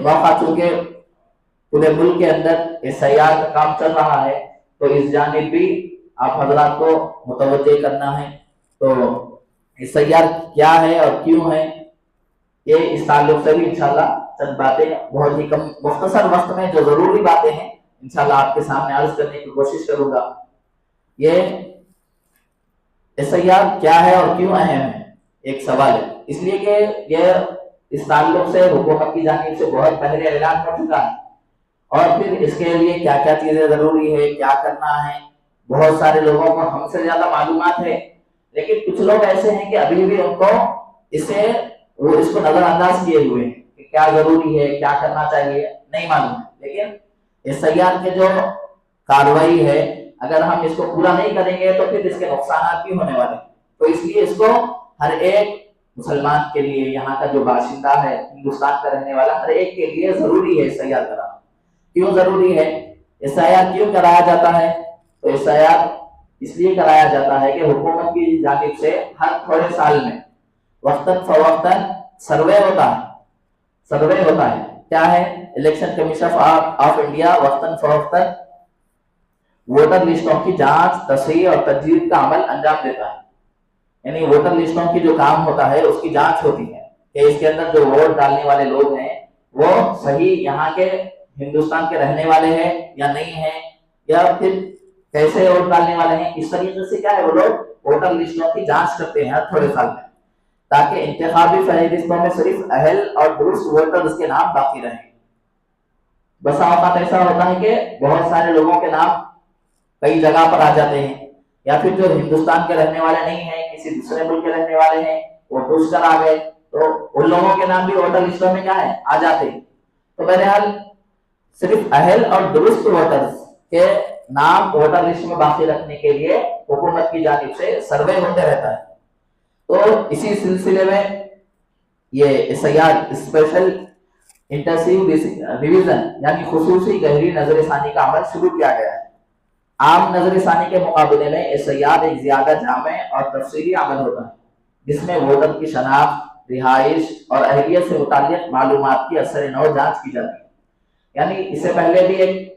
मौका चूंकि पूरे मुल्क के अंदर एसआईआर का काम चल रहा है, तो इस जानिब भी आप हजरात को मुतवज्जे करना है। तो एसआईआर क्या है और क्यों है, ये इस ताल्लुक से भी इंशाल्लाह चंद बातें बहुत ही कम मुख्तसर वक्त में जो जरूरी बातें हैं इंशाल्लाह आपके सामने अर्ज करने की कोशिश करूंगा। ये एसआईआर क्या है और क्यों अहम है, एक सवाल है, इसलिए कि यह इस ताल्लुक से हुकूमत की जानिब से बहुत पहले ऐलान हो चुका है, और फिर इसके लिए क्या क्या चीजें जरूरी है, क्या करना है, बहुत सारे लोगों को हमसे ज्यादा मालूमात है, लेकिन कुछ लोग ऐसे हैं कि अभी भी उनको इसको नजरअंदाज किए हुए हैं कि क्या जरूरी है, क्या करना चाहिए, नहीं मालूम है। लेकिन एसआईआर के जो कार्रवाई है, अगर हम इसको पूरा नहीं करेंगे तो फिर इसके नुकसान भी होने वाले। तो इसलिए इसको हर एक मुसलमान के लिए, यहाँ का जो बाशिंदा है, हिंदुस्तान का रहने वाला, हर एक के लिए जरूरी है एसआईआर कराना। क्यों जरूरी है, एसआईआर क्यों कराया जाता है? तो एसआईआर इसलिए कराया जाता है कि हुकूमत की जानिब से हर थोड़े साल में वक्तन फवक्तन सर्वे होता है। क्या है? इलेक्शन कमीशन ऑफ इंडिया वक्तन फवक्तन वोटर लिस्टों की जांच, तस्हीह और तजदीद का अमल अंजाम देता है। यानी वोटर लिस्टों की जो काम होता है उसकी जांच होती है कि इसके अंदर जो वोट डालने वाले लोग हैं वो सही यहाँ के हिंदुस्तान के रहने वाले हैं या नहीं है, या फिर कैसे वोट डालने वाले हैं। इस तरीके से क्या है, वो लोग वोटर लिस्टों की जांच करते हैं हर थोड़े साल में, ताकि इंतखाबी फहरिस्तों में सिर्फ अहल और दुरुस्त वोटर्स के नाम बाकी रहे। बसा औकात ऐसा होता है कि बहुत सारे लोगों के नाम कई जगह पर आ जाते हैं, या फिर जो हिंदुस्तान के रहने वाले नहीं है, किसी दूसरे मुल्क के रहने वाले हैं, वो घुस कर आ गए, तो उन लोगों के नाम भी वोटर लिस्टों में क्या है, आ जाते हैं। तो बहरहाल सिर्फ अहल और दुरुस्त वोटर्स के नाम वोटर लिस्ट में बाकी रखने के लिए हुकूमत की जानिब से सर्वे होते रहता है। तो इसी सिलसिले में ये एसआईआर स्पेशल इंटेंसिव रिवीजन यानी खुसूसी गहरी नजरसानी का अमल शुरू किया गया है। आम नजरसानी के मुकाबले में एसआईआर एक ज्यादा जामे और तफसीली अमल होता है, जिसमें वोटर की शनाख्त, रिहाइश और अहलियत से मुताल्लिक मालूमात की असर नौ जांच की जाती है। यानी इससे पहले भी एक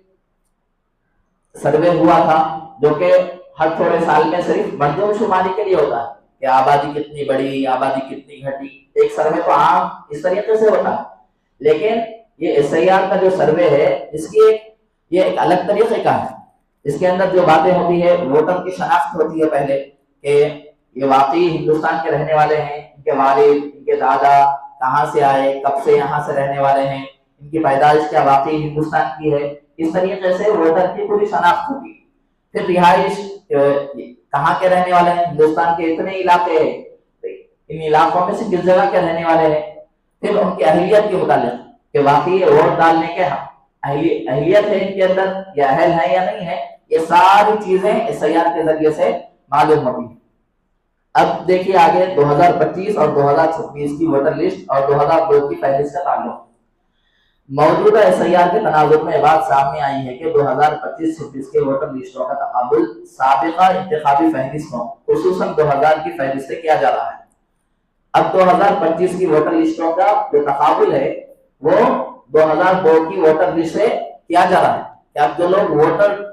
सर्वे हुआ था जो कि हर थोड़े साल में सिर्फ मर्दमशुमारी के लिए होता है कि आबादी कितनी बढ़ी, आबादी कितनी घटी। एक सर्वे तो आम इस तरीके से होता है, लेकिन ये एसआईआर का जो सर्वे है इसकी ये एक अलग तरीके का है। इसके अंदर जो बातें होती है, वोटर की शनाख्त होती है पहले कि ये वाकई हिंदुस्तान के रहने वाले हैं, इनके वालिद, इनके दादा कहाँ से आए, कब से यहाँ से रहने वाले हैं, इनकी पैदाइश क्या वाकई हिंदुस्तान की है। इस तरीके से वोटर की पूरी शनाख्त होगी। फिर रिहाइश, कहाँ के रहने वाले हैं, हिंदुस्तान के इतने इलाके हैं, इन इलाकों में से किस जगह के रहने वाले हैं। फिर उनकी अहलियत के मुताबिक कि वाकई वोट डालने के अहलियत है इनके अंदर, या अहल है या नहीं है, ये सारी चीजें एसआईआर के जरिए से मालूम होती है। अब देखिए आगे 2025 और 2026 की वोटर लिस्ट और 2002 की फहरिस्त का ताल्लुक। मौजूदा एसआईआर के तनाजुर में बात सामने आई है कि 2025-26 के वोटर लिस्टों का तकाबुल साबिका इंतखाबी फहरिस्तों खुसूसन 2000 की फहरिस्त से किया जा रहा है। अब 2025 की वोटर लिस्टों का जो तकाबुल है वो 2002 की वोटर लिस्ट से किया जा रहा है कि अब जो लोग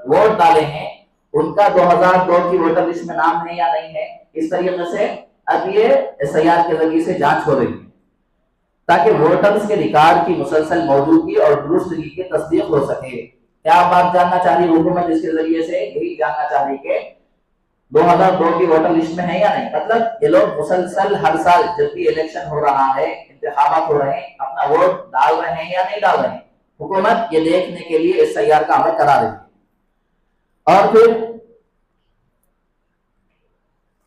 वोट डाले हैं उनका 2002 की वोटर लिस्ट में नाम है या नहीं है। इस तरीके से अब ये एसआईआर के जरिए से जांच हो रही है, ताकि वोटर्स के रिकॉर्ड की मुसलसल मौजूदगी और दुरुस्तगी की तस्दीक हो सके। क्या बात जानना चाह रही हुकूमत इसके जरिए से? यही जानना चाह रही कि 2002 की वोटर लिस्ट में है या नहीं। मतलब ये लोग मुसलसल हर साल जब भी इलेक्शन हो रहा है, इंतखाबात हो रहे हैं, अपना वोट डाल रहे हैं या नहीं डाल रहे हैं। हुकूमत ये देखने के लिए एसआईआर का अमल करा रही है। और फिर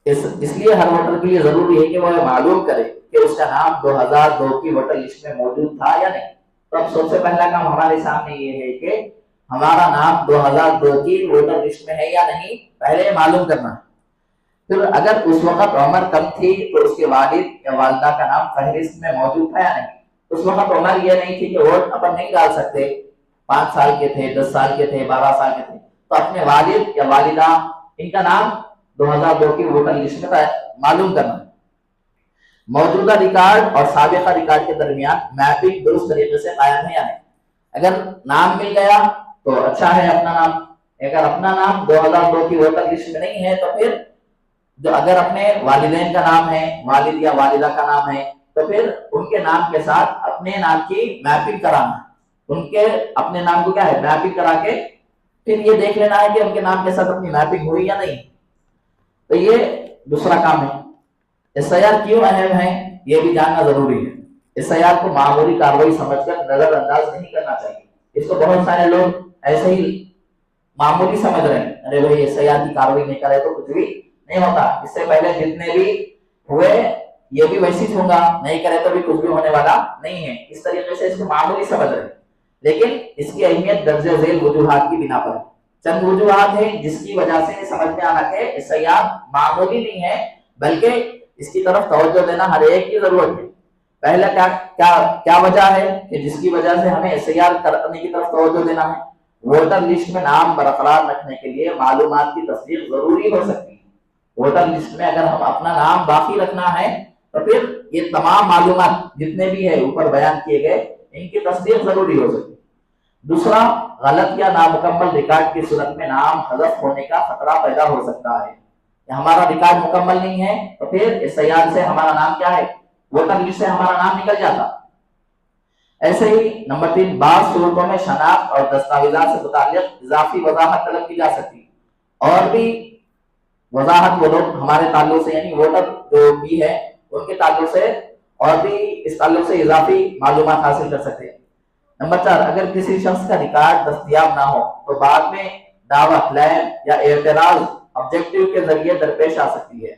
इसलिए हर वोटर के लिए जरूरी है कि वो मालूम करे कि उसका नाम 2002 की वोटर लिस्ट में मौजूद था या नहीं। तो अब सबसे पहला काम हमारे सामने ये है कि हमारा नाम 2002 की वोटर लिस्ट में है या नहीं, पहले मालूम करना है। फिर अगर उस वक्त उम्र कम थी तो उसके वालिद या वालिदा का नाम फहरिस्त में मौजूद था या नहीं। उस वक्त उम्र ये नहीं थी कि वोट अपन नहीं डाल सकते, 5 साल के थे, 10 साल के थे, 12 साल के थे, तो अपने वालिद या वालिदा इनका नाम 2002 की वोटर लिस्ट में मालूम करना। मौजूदा रिकॉर्ड और साबिका रिकॉर्ड के दरमियान मैपिंग दुरुस्त तरीके से कायम है या नहीं। अगर नाम मिल गया तो अच्छा है अपना नाम, अगर अपना नाम 2002 की वोटर लिस्ट में नहीं है तो फिर जो अगर अपने वालिदैन का नाम है, वालिद या वालिदा का नाम है, तो फिर उनके नाम के साथ अपने नाम की मैपिंग कराना, उनके अपने नाम को क्या है मैपिंग करा के फिर ये देख लेना है कि उनके नाम के साथ अपनी मैपिंग हुई या नहीं। तो ये दूसरा काम है। एसआईआर क्यों अहम है ये भी जानना जरूरी है। एसआईआर को मामूली कार्रवाई समझकर नजरअंदाज नहीं करना चाहिए। इसको बहुत सारे लोग ऐसे ही मामूली समझ रहे हैं, अरे भाई एसआईआर की कार्रवाई नहीं करे तो कुछ भी नहीं होता, इससे पहले जितने भी हुए ये भी वैसे ही होगा, नहीं करे तो भी कुछ भी होने वाला नहीं है, इस तरीके से इसको मामूली समझ रहे हैं। लेकिन इसकी अहमियत दर्जे झेल वजूहात की बिना पर। चंद वजूहात है जिसकी वजह से समझ में आना है एसआईआर मामूली नहीं है, बल्कि इसकी तरफ तवज्जो देना हर एक की जरूरत है। पहला क्या क्या क्या वजह है कि जिसकी वजह से हमें एसआईआर करने की तरफ तवज्जो देना है। वोटर लिस्ट में नाम बरकरार रखने के लिए मालूमात की तस्दीक जरूरी हो सकती है। वोटर लिस्ट में अगर हम अपना नाम बाकी रखना है तो फिर ये तमाम मालूमात जितने भी है ऊपर बयान किए गए इनकी तस्दीक जरूरी हो सकती है। दूसरा, गलत या नामुकम्मल रिकॉर्ड की सूरत में नाम हज़फ होने का खतरा पैदा हो सकता है। हमारा रिकॉर्ड मुकम्मल नहीं है तो फिर एसआईआर से हमारा नाम क्या है, वोटर लिस्ट से हमारा नाम निकल जाता। ऐसे ही नंबर 3, बाज़ सूरतों में शनाख्त और दस्तावेजात से मुताल्लिक़ इजाफी वजाहत तलब की जा सकती, और भी वजाहत वो लोग हमारे ताल्लुक से यानी वोटर जो भी है उनके ताल्लुक से और भी इस ताल्लुक से इजाफी मालूमात हासिल कर सकते हैं। नंबर 4, अगर किसी शख्स का रिकॉर्ड दस्तयाब ना हो तो बाद में दावा, क्लेम या एतराज ऑब्जेक्टिव के जरिए दरपेश आ सकती है।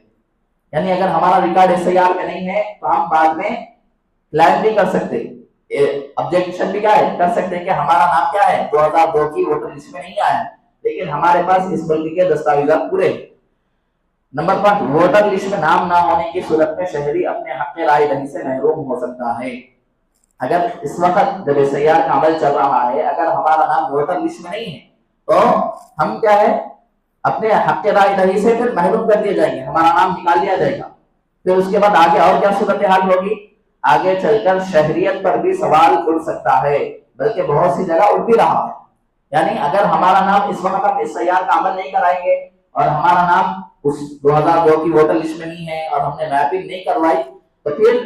यानी अगर हमारा रिकॉर्ड एसआईआर में नहीं है तो हम बाद में क्लेम भी कर सकते, ऑब्जेक्शन भी क्या है कर सकते हैं कि हमारा नाम क्या है 2002 की वोटर लिस्ट में नहीं आया, लेकिन हमारे पास इस मुल्क के दस्तावेजात पूरे। नंबर 5, वोटर लिस्ट में नाम ना होने की सूरत में शहरी अपने हक राय दही से महरूम हो सकता है। अगर इस वक्त जब एसआईआर का अमल चल रहा है अगर हमारा नाम वोटर लिस्ट में नहीं है तो हम क्या है अपने हक राय दही से फिर महरूम कर दिए जाएंगे, हमारा नाम निकाल दिया जाएगा। फिर उसके बाद आगे और क्या सूरत हाल होगी, आगे चलकर शहरियत पर भी सवाल उठ सकता है, बल्कि बहुत सी जगह उठ भी रहा है। यानी अगर हमारा नाम इस वक्त हम एसआईआर का अमल नहीं कराएंगे और हमारा नाम उस 2002 की वोटर लिस्ट में नहीं है और हमने मैपिंग नहीं करवाई तो फिर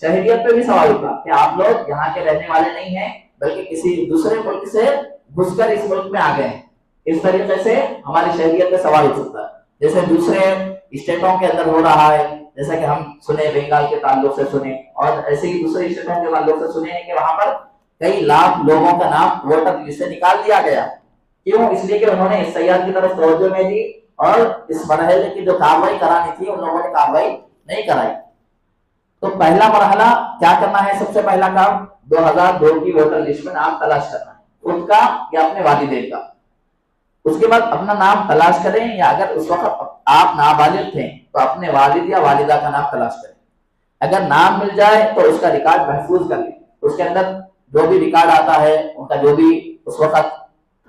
शहरियत पे भी सवाल उठा कि आप लोग यहाँ के रहने वाले नहीं हैं बल्कि किसी दूसरे मुल्क से घुसकर इस मुल्क में आ गए। इस तरीके से हमारी शहरियत पे सवाल उठ सकता है, जैसे दूसरे स्टेटों के अंदर हो रहा है, जैसा कि हम सुने बंगाल के ताल्लुक से सुने और ऐसे ही दूसरे स्टेटों के ताल्लुक से सुने हैं कि वहां पर कई लाख लोगों का नाम वोटर लिस्ट से निकाल दिया गया। क्यों? इसलिए कि उन्होंने एसआईआर की तरफ तवज्जो नहीं दी और इस मरहले की जो कार्रवाई करानी थी उन लोगों ने कार्रवाई नहीं कराई। तो पहला मरहला क्या करना है, सबसे पहला काम 2002 की वोटर लिस्ट में नाम तलाश करना है, खुद का या अपने वालिदैन का। उसके बाद अपना नाम तलाश करें या अगर उस वक्त आप नाबालिग थे तो अपने वालिद या वालिदा का नाम तलाश करें। अगर नाम मिल जाए तो उसका रिकॉर्ड महफूज कर लें, उसके अंदर जो भी रिकॉर्ड आता है उनका जो भी उस वक्त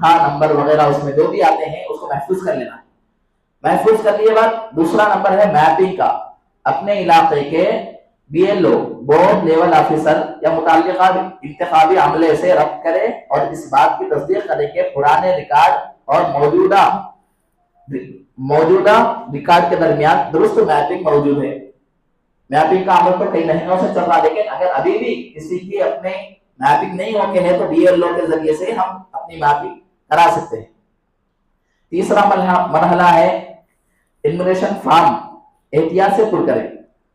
था नंबर वगैरह उसमें जो भी आते हैं उसको महफूज कर लेना है। महफूज कर लिए बाद दूसरा नंबर है मैपिंग का। अपने इलाके के बीएलओ बोर्ड लेवल ऑफिसर या मुताल्लिका इंतखाबी अमले से रब्त करे और इस बात की तस्दीक करे कि पुराने रिकॉर्ड और मौजूदा रिकॉर्ड के दरमियान दुरुस्त मैपिंग मौजूद है। मैपिंग का अमल तो कई महीनों से चल रहा है, लेकिन अगर अभी भी किसी की अपने मैपिंग नहीं होके है तो बीएलओ के जरिए से हम अपनी मैपिंग करा सकते हैं। तीसरा मरहला है इन्फॉर्मेशन फॉर्म एहतियात से पुर करें।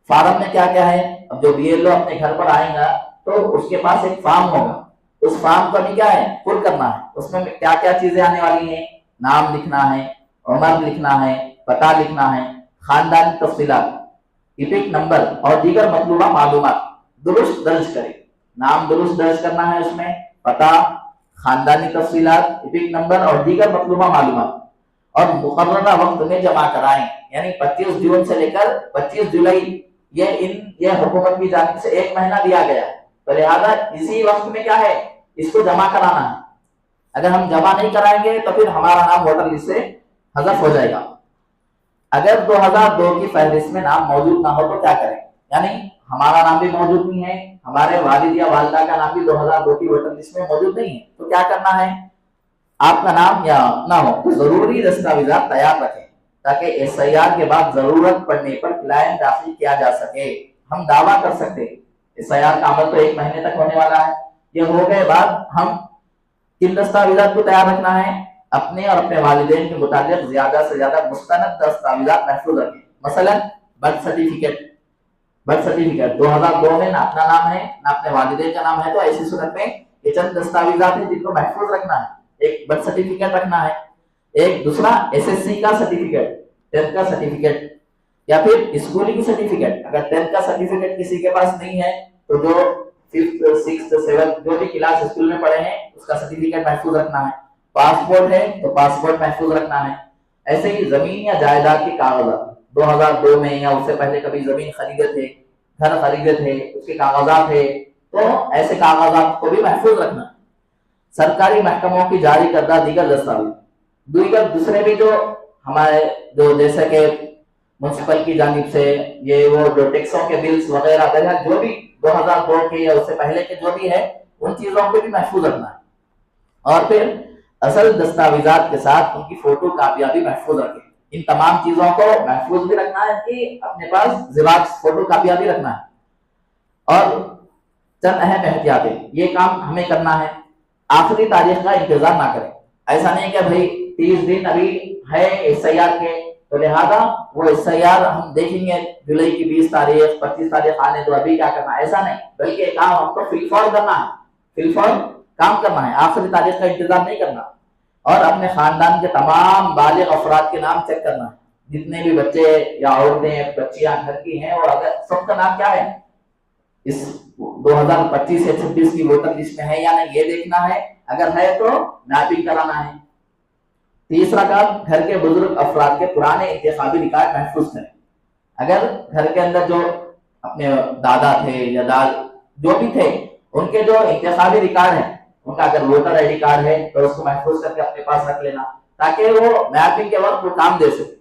फॉर्म में क्या क्या है, अब जो बीएलओ अपने घर पर आएगा तो उसके पास एक फॉर्म होगा, उस फॉर्म को भी क्या है पुर करना है। उसमें क्या क्या चीजें आने वाली हैं, नाम लिखना है, उम्र लिखना है, पता लिखना है, खानदानी तफसीलात, इपिक नंबर और दीगर मतलूबा मालूमात दुरुस्त दर्ज करें। नाम दुरुस्त दर्ज करना है, उसमें पता, खानदानी तफसीलात, इपिक नंबर और दीगर मतलूबा मालूमात और मुकर्ररा वक्त में जमा कराएं। यानी 25 जून से लेकर 25 जुलाई ये हुकूमत की जानिब से 1 महीना दिया गया है, तो लिहाजा इसी वक्त में क्या है इसको जमा कराना है। अगर हम जमा नहीं कराएंगे तो फिर हमारा नाम वोटर लिस्ट से हज़फ हो जाएगा। अगर 2002 की फहरिस्त में नाम मौजूद ना हो तो क्या करें, यानी हमारा नाम भी मौजूद नहीं है, हमारे वालिद या वालिदा का नाम भी 2002 की वोटर लिस्ट में मौजूद नहीं है, तो क्या करना है, आपका नाम या ना हो तो जरूरी दस्तावेजात तैयार रखें ताकि एसआईआर के बाद जरूरत पड़ने पर क्लाइम दाखिल किया जा सके। हम दावा कर सकते हैं, एसआईआर का अमल तो 1 महीने तक होने वाला है, ये हो गए बाद हम किन दस्तावेजात को तैयार रखना है, अपने और अपने वालिदैन के मुताबिक ज्यादा से ज्यादा मुस्तनद दस्तावेजात महफूज रखें। मसलन बर्थ सर्टिफिकेट 2002 में ना अपना नाम है ना अपने वालिदैन का नाम है, तो ऐसी सूरत में ये चंद दस्तावेजात हैं जिनको महफूज रखना है। एक बर्थ सर्टिफिकेट रखना है, एक दूसरा एसएससी का सर्टिफिकेट, 10th का सर्टिफिकेट या फिर स्कूलिंग सर्टिफिकेट। अगर 10th का सर्टिफिकेट किसी के पास नहीं है तो जो 5th 6th 7th जो भी क्लास स्कूल में पढ़े हैं उसका सर्टिफिकेट महफूज रखना है। पासपोर्ट है तो पासपोर्ट महफूज रखना है। ऐसे ही जमीन या जायदाद के कागजात 2002 में या उससे पहले कभी जमीन खरीदे थे, घर खरीदे थे, उसके कागजात है, तो ऐसे कागजात को भी महफूज रखना। सरकारी महकमों की जारी करदा दीगर दस्तावेज, दूसरे भी जो हमारे जो जैसे कि म्युनिसिपल की जानिब से ये वो जो टैक्सों के बिल्स वगैरह जो भी 2002 के या उससे पहले के जो भी है उन चीजों को भी महफूज रखना है। और फिर असल दस्तावेजात के साथ उनकी फोटो कापियां भी महफूज रखें। इन तमाम चीजों को महफूज भी रखना है कि अपने पास ज़ेरॉक्स फोटो कापियां भी रखना है। और चंद अहम एहतियातें, ये काम हमें करना है, आखिरी तारीख का इंतजार ना करें। ऐसा नहीं कि भाई 30 दिन अभी है एसआईआर के तो लिहाजा वो एसआईआर हम देखेंगे जुलाई की 20 तारीख 25 तारीख आने तो अभी क्या करना है, ऐसा नहीं, बल्कि काम हमको फिलफौर करना है, फिलफौर काम करना है, आखिरी तारीख का इंतजार नहीं करना। और अपने खानदान के तमाम बालिग अफराद के नाम चेक करना है, जितने भी बच्चे या औरतें बच्चियां घर की हैं और अगर सबका नाम क्या है इस 2025 से 26 की वोटर लिस्ट में है या नहीं ये देखना है, अगर है तो मैपिंग कराना है। तीसरा काम, घर के बुजुर्ग अफराद के पुराने इंतखाबी रिकॉर्ड महफूज करें। अगर घर के अंदर जो अपने दादा थे या दाद जो भी थे उनके जो इंतखाबी रिकॉर्ड है, उनका अगर वोटर आईडी कार्ड है तो उसको महफूज करके अपने पास रख लेना ताकि वो मैपिंग के वक्त वो काम दे सके।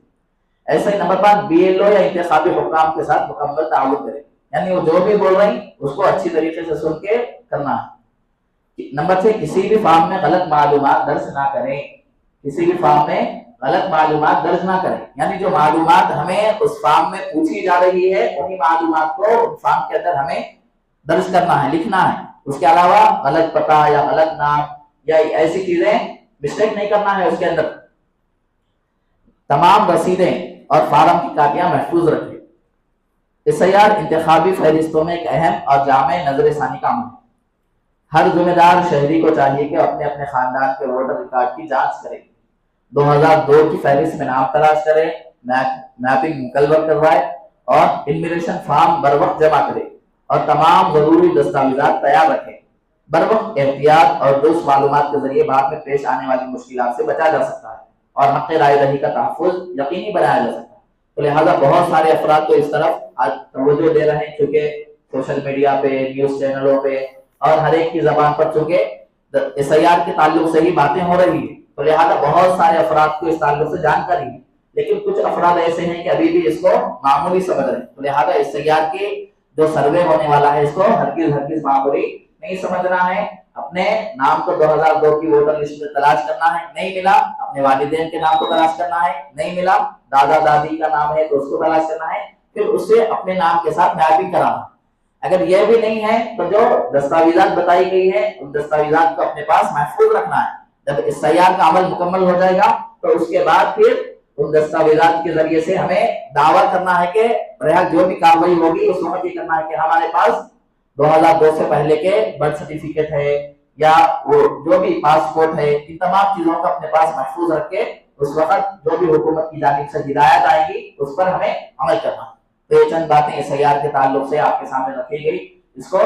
ऐसे ही नंबर 5, बीएलओ या इंतखाबी हुक्काम के साथ मुकम्मल ताल्लुक करें, यानी वो जो भी बोल रही उसको अच्छी तरीके से सुन के करना है। नंबर 6, किसी भी फॉर्म में गलत मालूमात दर्ज ना करें, किसी भी फॉर्म में गलत मालूमात दर्ज ना करें, यानी जो मालूमात हमें उस फॉर्म में पूछी जा रही है उन्हीं मालूमात को फॉर्म के अंदर हमें दर्ज करना है, लिखना है। उसके अलावा गलत पता या गलत नाम या ऐसी चीजें मिस्टेक नहीं करना है। उसके अंदर तमाम रसीदें और फार्म की कापियां महफूज रखें। एसआईआर इंतखाबी फहरिस्तों में एक अहम और जामे नजरसानी का अमल है। हर जिम्मेदार शहरी को चाहिए कि अपने अपने खानदान के वोटर रिकॉर्ड की जांच करें, 2002 की फहरिस्त में नाम तलाश करें, मैपिंग मुकम्मल करवाए और इमिग्रेशन फॉर्म बर वक्त जमा करें और तमाम जरूरी दस्तावेजात तैयार रखें। बर वक्त एहतियात और दुरुस्त मालूमात के जरिए बाद में पेश आने वाली मुश्किलात से बचा जा सकता है और हक़ राय दही का तहफ़्फ़ुज़ यकीनी बनाया जा सकता है। तो लिहाजा बहुत सारे अफराद तो इस तरफ आज तवज्जो दे रहे हैं क्योंकि सोशल मीडिया पे, न्यूज चैनलों पे और हर एक की जबान पर चूंकि एसआईआर के ताल्लुक से ही बातें हो रही है, तो लिहाजा बहुत सारे अफराद को इस ताल्लुक से जानकारी है, लेकिन कुछ अफराद ऐसे हैं कि अभी भी इसको मामूली समझ रहे हैं। तो लिहाजा एसआईआर के जो सर्वे होने वाला है इसको हरगिज मामूली नहीं समझना है। अपने नाम को 2002 की वोटर लिस्ट में तलाश करना है, नहीं मिला अपने वालिदैन के नाम को तलाश करना है, नहीं मिला दादा दादी का नाम है तो उसको तलाश करना है, फिर उससे अपने नाम के साथ मैपिंग कराना। अगर यह भी नहीं है तो जो दस्तावेजात बताई गई है उन दस्तावेजात को अपने पास महफूज रखना है। जब एसआईआर का अमल मुकम्मल हो जाएगा तो उसके बाद फिर उन दस्तावेजात के जरिए से हमें दावा करना है कि बहरहाल जो भी कार्रवाई होगी उस वक्त ये करना है कि हमारे पास 2002 से पहले के बर्थ सर्टिफिकेट है या वो जो भी पासपोर्ट है, इन तमाम चीजों को अपने पास महफूज रख के उस वक्त जो भी हुकूमत की जानिब से हिदायत आएगी उस पर हमें अमल करना। तो ये चंद बातें एसआईआर के ताल्लुक से आपके सामने रखी गई, इसको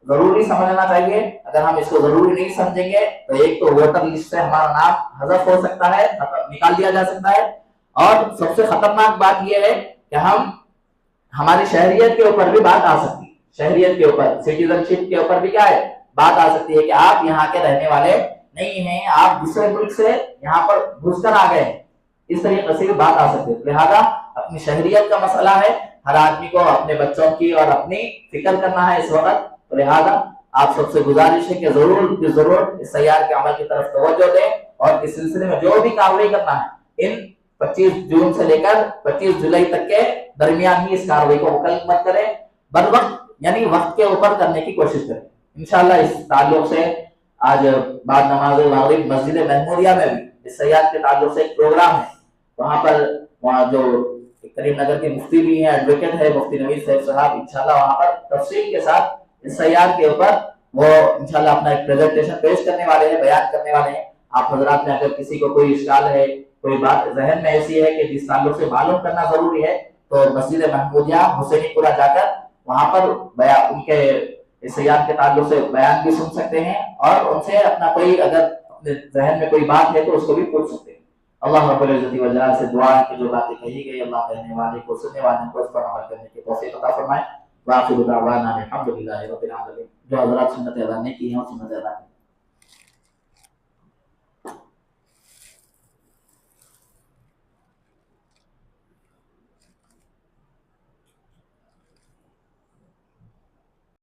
जरूरी समझना चाहिए। अगर हम इसको जरूरी नहीं समझेंगे तो एक तो वोटर लिस्ट से हमारा नाम हज़फ हो सकता है, निकाल दिया जा सकता है, और सबसे खतरनाक बात यह है कि हमारी शहरियत के ऊपर भी बात आ सकती है। शहरियत के ऊपर, सिटीजनशिप के ऊपर भी क्या है, बात आ सकती है कि आप यहाँ के रहने वाले नहीं हैं, आप दूसरे मुल्क से यहाँ पर घुसकर आ गए, इस तरीके से भी बात आ सकती है। लिहाजा अपनी शहरियत का मसला है, हर आदमी को अपने बच्चों की और अपनी फिक्र करना है इस वक्त। तो लिहाजा आप सबसे गुजारिश है कि जरूर इस सैयार के अमल की तरफ तवज्जो दें और इस सिलसिले में जो भी कार्रवाई करना है इन 25 जून से लेकर 25 जुलाई तक के दरमियान ही इस कार्रवाई को मुकम्मल मत करें, बर वक्त यानी वक्त के ऊपर करने की कोशिश करें। इंशाल्लाह इस ताल्लुक से आज बाद नमाज मगरिब मस्जिद महमूदिया में भी इस सैयाद के ताल्लुक से एक प्रोग्राम है। वहाँ जो करीमनगर के मुफ्ती भी हैं, एडवोकेट है मुफ्ती नवीद साहब, इंशाल्लाह वहाँ पर तफसील के साथ इस सैयाद के ऊपर वो इंशाल्लाह अपना एक प्रेजेंटेशन पेश करने वाले हैं, बयान करने वाले हैं। आप हजरात में अगर किसी को कोई इश्काल है, कोई बात जहन में ऐसी है कि जिस ताल्लुक से मालूम करना जरूरी है, तो मस्जिद महमूदिया हुसैनीपुरा जाकर वहाँ पर उनके इस सैयाद के ताल्लुक से बयान भी सुन सकते हैं और उनसे अपना कोई अगर अपने जहन में कोई बात है तो उसको भी पूछ सकते हैं। अल्लाह रब्बुल इज्जति व जलाल से दुआ है कि जो बातें कही गई अल्लाह कहने वाले को सुनने वाले को उस पर अमल करने की तौफीक अता फरमाए। वाखिरु दावाना अल्हम्दुलिल्लाहि रब्बिल आलमीन। जो हजरात सुन्नत अदा नहीं की हैं वो सुन्नत अदा